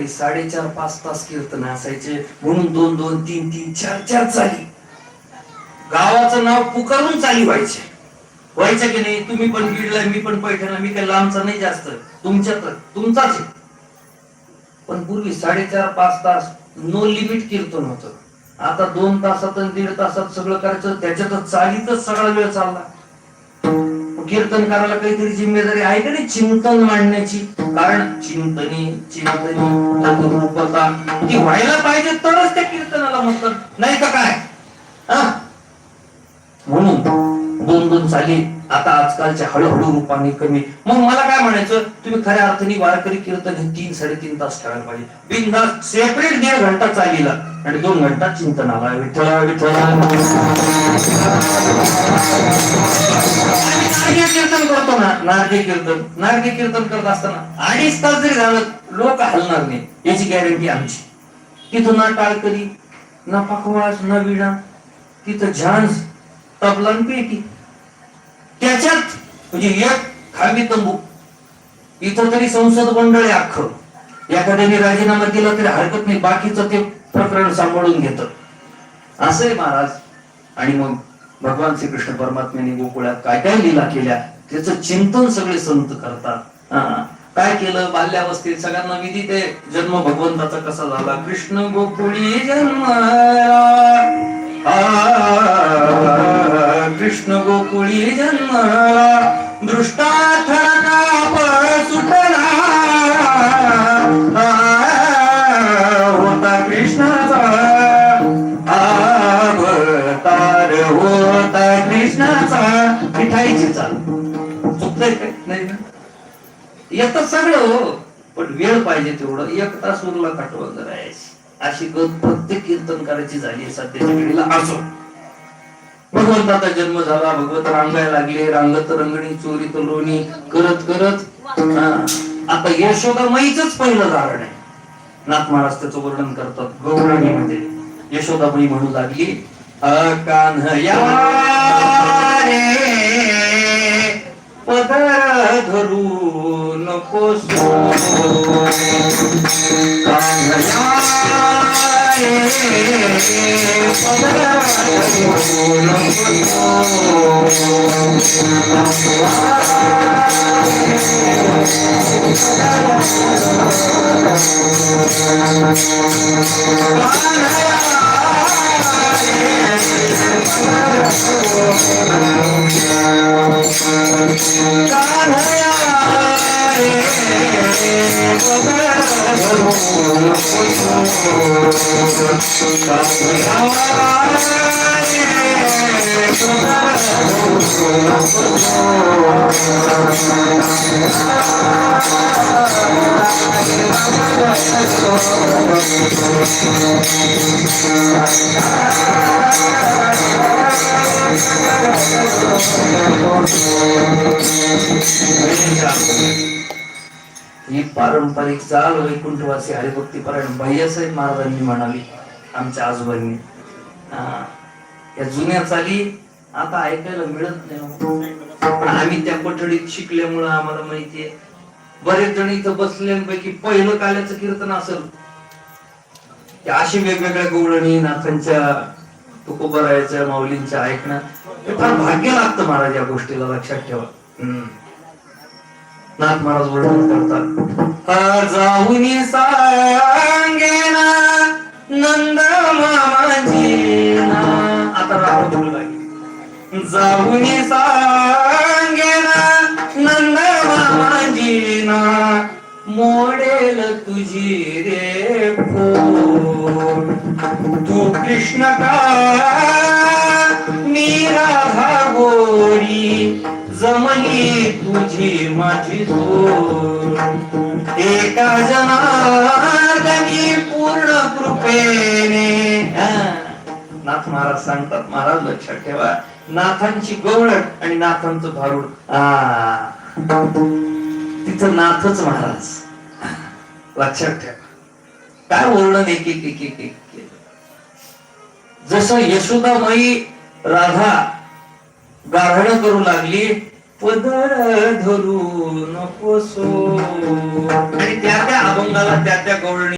पूर्वी 4.5-5 तास कीर्तन असायचे, म्हणून 2-2, 3-3, 4-4 चाली गावाचं नाव पुकारून चाली व्हायचं की नाही. तुम्ही पण बीडला, मी पण पैठणला, मी काही लांबचा नाही जास्त, तुमचाच आहे. पण पूर्वी 4.5-5 तास नो लिमिट कीर्तन होतं. आता 2 तासात आणि 1.5 तासात सगळं करायचं, त्याच्यातच चालीतच सगळा वेळ चालला. कीर्तन करायला काहीतरी जिम्मेदारी आहे का नाही चिंतन मांडण्याची. कारण चिंतनी तद्रूपता ती व्हायला पाहिजे तरच त्या कीर्तनाला म्हणतात, नाही का काय. म्हणून 2-2 चाली आता आजकालच्या हळूहळू रूपाने कमी. मग मला काय म्हणायचं, तुम्ही खऱ्या अर्थाने वारकरी कीर्तन हे 3-3.5 तास करायला पाहिजे. बिनधास्त सेपरेट 1.5 घंटा चालीला आणि 2 घंटा चिंतनाला. विठ्ठला विठ्ठला कीर्तन करतो ना, नारदी कीर्तन करत असताना 2.5 तास जरी झालं लोक हलणार नाही याची गॅरंटी आमची. तिथं ना टाळकरी, ना पखवाज, ना विणा, तिथं झांज, तबला पेटी, त्याच्यात म्हणजे एक खांबी तंबू. इथं तरी संसद मंडळ आहे अख्खं, एखाद्याने राजीनामा केला तरी हरकत नाही, बाकीचं ते प्रकरण सांभाळून घेत. असंय महाराज. आणि मग भगवान श्रीकृष्ण परमात्म्याने गोकुळात काय काय लीला केल्या त्याचं चिंतन सगळे संत करतात. काय केलं बाल्यावस्थेत सगळ्यांना विदित आहे, जन्म भगवंताचा कसा झाला. कृष्ण गोकुळी जन्माला, कृष्ण गोकुळी जन्माला, दृष्टा थरका सुटला होता कृष्णाचा अवतार, होता कृष्णाचा. मिठाईची चाल चुकतंय काय नाही ना, येतं सगळं हो, पण वेळ पाहिजे तेवढं. 1 तास उरला काटवा करायची अशी गत प्रत्येक कीर्तन करायची झाली सध्याच्या घडीला. असो, भगवंताचा जन्म झाला, भगवंत रांगायला लागले, रांगत रंगणी चोरी तलोणी करत करत आता यशोदामाईच पहिलं धारण आहे. नाथ महाराज त्याचं वर्णन करतात गौराणी मध्ये. यशोदामाई म्हणू लागली, कान्हया रे पदर धरू नको सो, कान्हया रे पदर धरू नको ही पारंपरिक चाल वैकुंठवासी हरिभक्ती परायण भैयासाहेब महाराजांनी म्हणाली आमच्या आजोबांनी. या जुन्या चाली आता ऐकायला मिळत नाही. आम्ही त्या कोठडीत शिकल्यामुळं आम्हाला माहितीये. बरेच जण इथं बसल्यांपैकी पहिलं काल्याचं कीर्तन असेल, अशी वेगवेगळ्या गवळणी नाथांच्या तुकोबरायाच्या माऊलींच्या ऐकणं हे फार भाग्य लागतं महाराज. या गोष्टीला लक्षात ठेवा. नाथ महाराज वर्णन करतात, जाऊनी सांगेना नंद मामाजीना. आता राग बोलू लागेल. जाऊनी सांगेना नंद मामाजीना, मोडेल तुझी रे पोर. तू कृष्ण का मी राधा गोरी, जमली तुझी माझी जोड. एका जनार्दनी पूर्ण कृपेने. नाथ महाराज सांगतात, महाराज लक्षात ठेवा, नाथांची गवळण आणि नाथांचं भारूड, तिथं नाथच महाराज. लक्षात ठेवा काय वर्णन एक एक एक एक एक केलं. जसं यशोदामाई राधा गाढण करू लागली, पदर धरू नको सो, आणि त्या त्या अभंगाला त्या त्या गवळणी